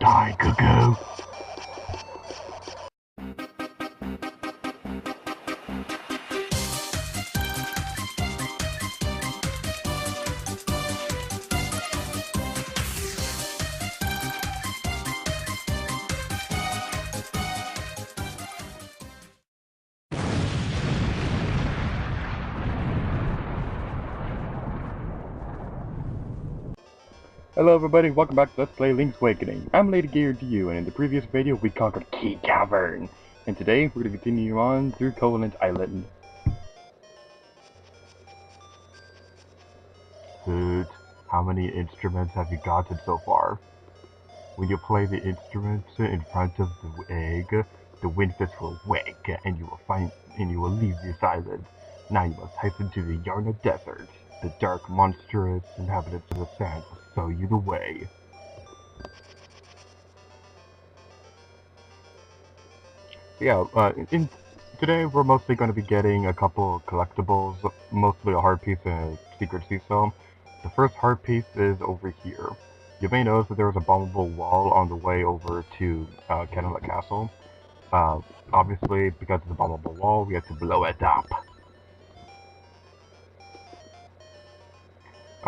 Die, cuckoo! Hello everybody, welcome back to Let's Play Link's Awakening. I'm Lady Gear to you, and in the previous video we conquered Key Cavern. And today we're going to continue on through Covenant Island. Hoot, how many instruments have you gotten so far? When you play the instruments in front of the egg, the windfish will wake, and you will leave this island. Now you must hasten to the Yarna Desert. The dark, monstrous inhabitants of the sand will show you the way. Yeah, today we're mostly going to be getting a couple of collectibles, mostly a heart piece and a secret sea cell. The first heart piece is over here. You may notice that there was a bombable wall on the way over to Canalet Castle. Obviously, because it's a bombable wall, we have to blow it up.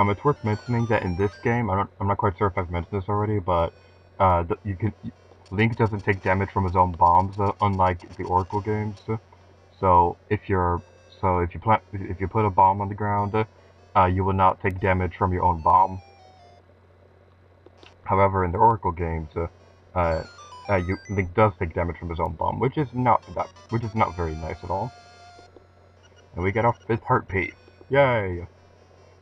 It's worth mentioning that in this game, I'm not quite sure if I've mentioned this already, but Link doesn't take damage from his own bombs, unlike the Oracle games. So if you put a bomb on the ground, you will not take damage from your own bomb. However, in the Oracle games, Link does take damage from his own bomb, which is not very nice at all. And we get our 5th heart piece. Yay!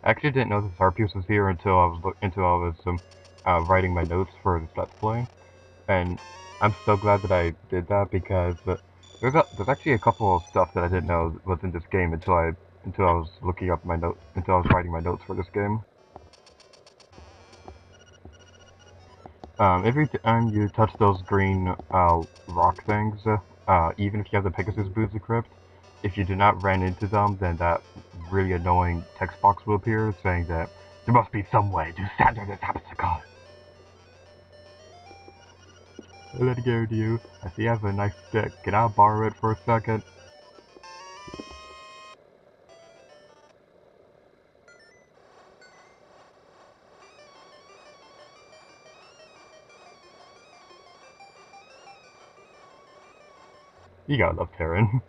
I actually didn't know this heart piece was here until I was writing my notes for this Let's Play, and I'm so glad that I did that because there's actually a couple of stuff that I didn't know was in this game until I was writing my notes for this game. Every time you touch those green rock things, even if you have the Pegasus boots equipped, if you do not run into them, then that really annoying text box will appear saying that there must be some way to shatter this obstacle. Let it go to you. I see you have a nice stick. Can I borrow it for a second? You gotta love Terran.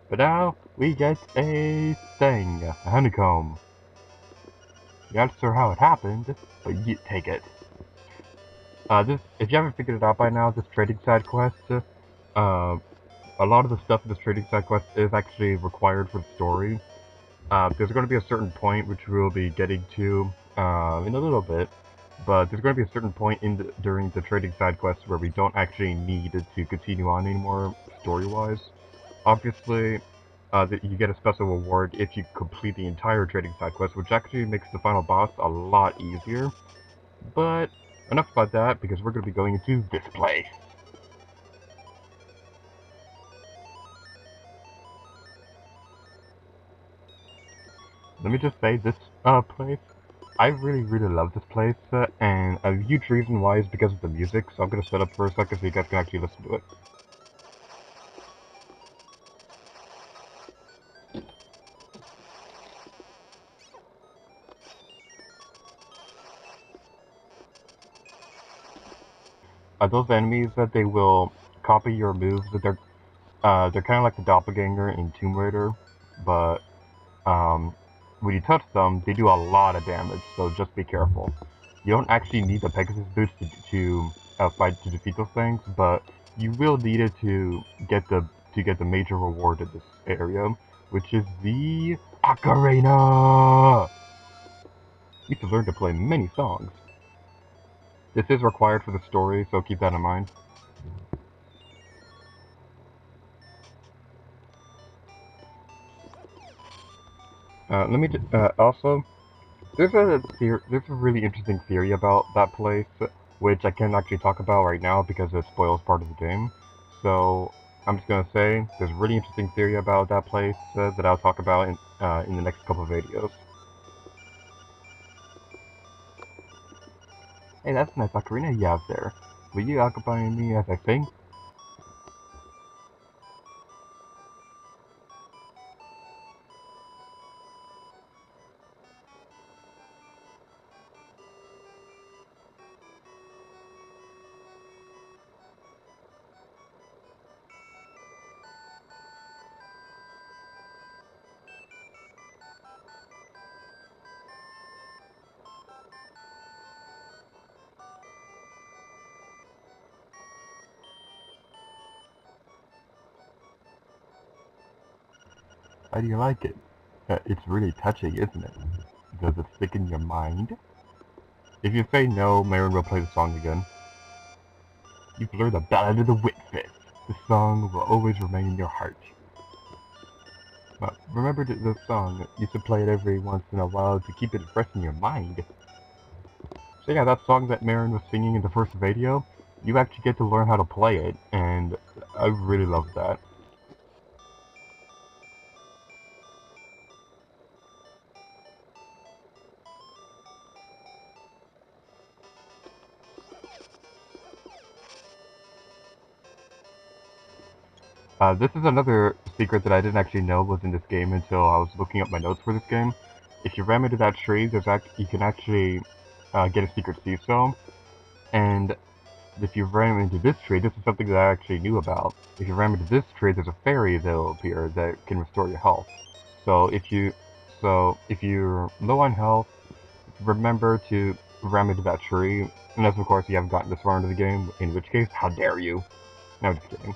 But now, we get a thing. A honeycomb. You're not sure how it happened, but you take it. If you haven't figured it out by now, this trading side quest, a lot of the stuff in this trading side quest is actually required for the story. There's going to be a certain point which we'll be getting to in a little bit, but there's going to be a certain point during the trading side quest where we don't actually need to continue on anymore story-wise. Obviously, you get a special reward if you complete the entire trading side quest, which actually makes the final boss a lot easier. But enough about that, because we're going to be going into this place. Let me just say, this place, I really love this place, and a huge reason why is because of the music, so I'm going to set up for a second so you guys can actually listen to it. Those enemies that they will copy your moves, that they're kind of like the doppelganger in Tomb Raider, but when you touch them, they do a lot of damage, so just be careful. You don't actually need the Pegasus boots to defeat those things, but you will need it to get the major reward in this area, which is the Ocarina. You should learn to play many songs. This is required for the story, so keep that in mind. Also, there's a really interesting theory about that place, which I can't actually talk about right now because it spoils part of the game. So I'm just gonna say there's a really interesting theory about that place that I'll talk about in the next couple of videos. Hey, that's a nice ocarina you have there. Will you accompany me as I sing? How do you like it? It's really touching, isn't it? Does it stick in your mind? If you say no, Marin will play the song again. You've learned the Ballad of the Whitfist. The song will always remain in your heart. But remember the song. You should play it every once in a while to keep it fresh in your mind. So yeah, that song that Marin was singing in the first video, you actually get to learn how to play it, and I really love that. This is another secret that I didn't actually know was in this game until I was looking up my notes for this game. If you ram into that tree, you can actually get a secret sea stone, and if you ram into this tree, this is something that I actually knew about. If you ram into this tree, there's a fairy that will appear that can restore your health. So if you're low on health, remember to ram into that tree, unless of course you haven't gotten this far into the game, in which case, how dare you? No, just kidding.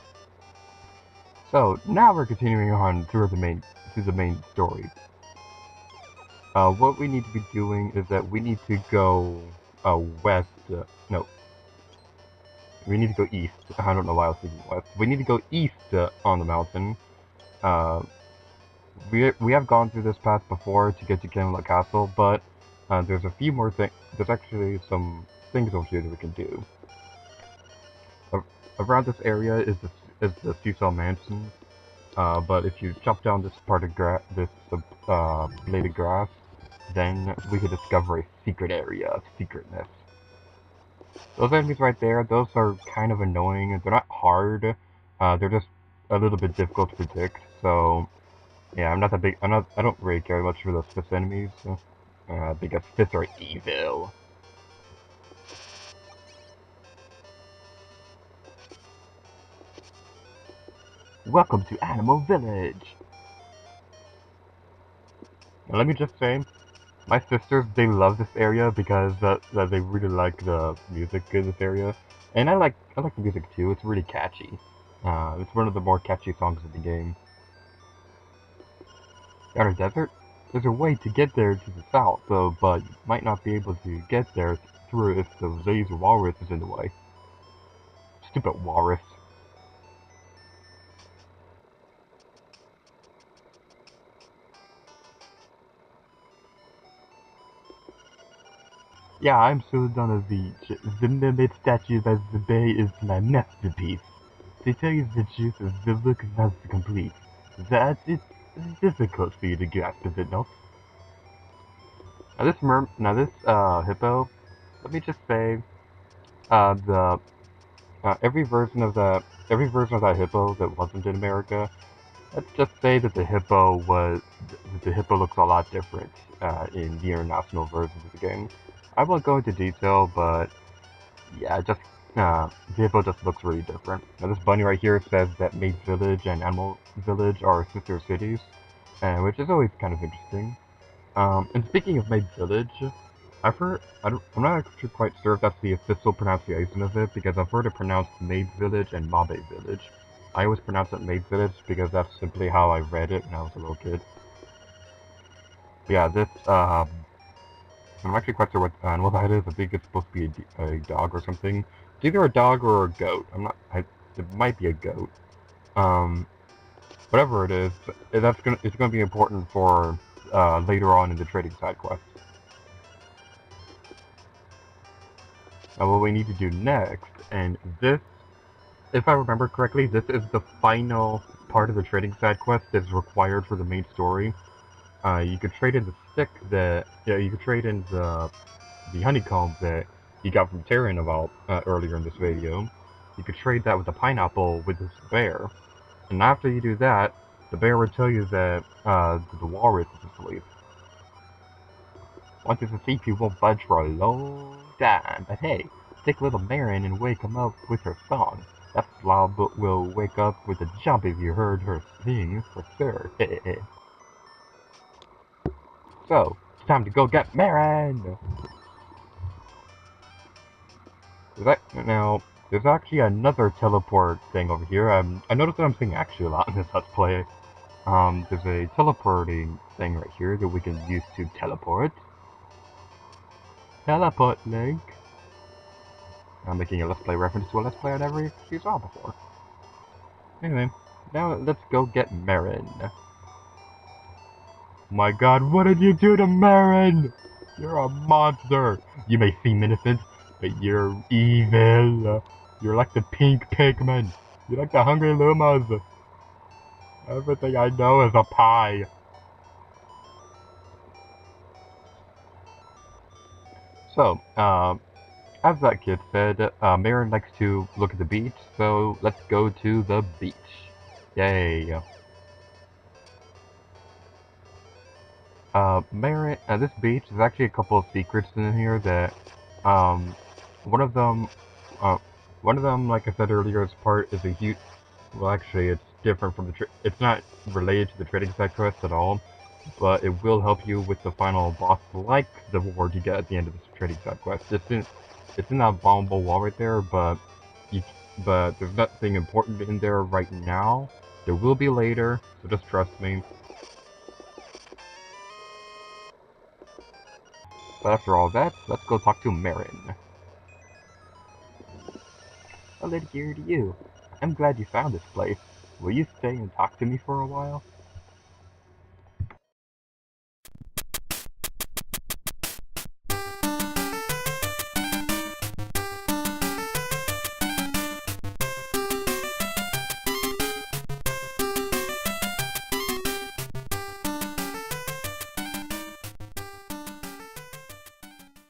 So now we're continuing on through the main story. What we need to be doing is that we need to go west. No, we need to go east. I don't know why I was thinking west. We need to go east on the mountain. Uh, we have gone through this path before to get to Camelot Castle, but there's a few more things. There's actually some things over here that we can do. Around this area is the Cecil Mansion. But if you chop down this part of this blade of grass, then we could discover a secret area of secretness. Those enemies right there, those are kind of annoying. They're not hard. They're just a little bit difficult to predict. So yeah, I'm not that big. I don't really care much for those fist enemies because fists are evil. Welcome to Animal Village. Now, let me just say, my sisters, they love this area because they really like the music in this area, and I like the music too. It's really catchy. It's one of the more catchy songs in the game. Outer Desert? There's a way to get there to the south, though, but you might not be able to get there through if the laser walrus is in the way. Stupid walrus. Yeah, I'm still on the beach. The mermaid statue by the bay is my masterpiece. To tell you the truth, the look is not complete. That it's difficult for you to grasp, is it not? Now this hippo, let me just say, the every version of that hippo that wasn't in America, let's just say that the hippo looks a lot different in the international versions of the game. I won't go into detail, but yeah, just the hippo just looks really different. Now this bunny right here says that Maid Village and Animal Village are sister cities, which is always kind of interesting. And speaking of Maid Village, I'm not actually quite sure if that's the official pronunciation of it, because I've heard it pronounced Maid Village and Mabe Village. I always pronounce it Maid Village because that's simply how I read it when I was a little kid. But yeah, I'm actually quite sure what animal that is. I think it's supposed to be a dog or something. It's either a dog or a goat. It might be a goat. Um, whatever it is, it's gonna be important for later on in the trading side quest. Now what we need to do next, and this, if I remember correctly, this is the final part of the trading side quest that's required for the main story. You could trade in the stick that, yeah, you could trade in the honeycomb that you got from Tyrion about earlier in this video. You could trade that with a pineapple with this bear. And after you do that, the bear will tell you that the walrus is asleep. Once it's asleep, he won't budge for a long time. But hey, take little Marin and wake him up with her song. That slob will wake up with a jump if you heard her sing, for sure. So, it's time to go get Marin! Now, there's actually another teleport thing over here. I noticed that I'm saying actually a lot in this Let's Play. There's a teleporting thing right here that we can use to teleport. Teleport link. I'm making a Let's Play reference to a Let's Play I never actually saw before. Anyway, now let's go get Marin. My god, what did you do to Marin? You're a monster. You may seem innocent, but you're evil. You're like the pink pigmen. You're like the hungry lumas. Everything I know is a pie. So, as that kid said, Marin likes to look at the beach, so let's go to the beach. Yay. Marin, this beach, there's actually a couple of secrets in here that, one of them, like I said earlier, is a huge, well actually it's different from it's not related to the trading side quest at all, but it will help you with the final boss, like the reward you get at the end of this trading side quest. It's in that bombable wall right there, but there's nothing important in there right now. There will be later, so just trust me. But after all that, let's go talk to Marin. Hello dear to you. I'm glad you found this place. Will you stay and talk to me for a while?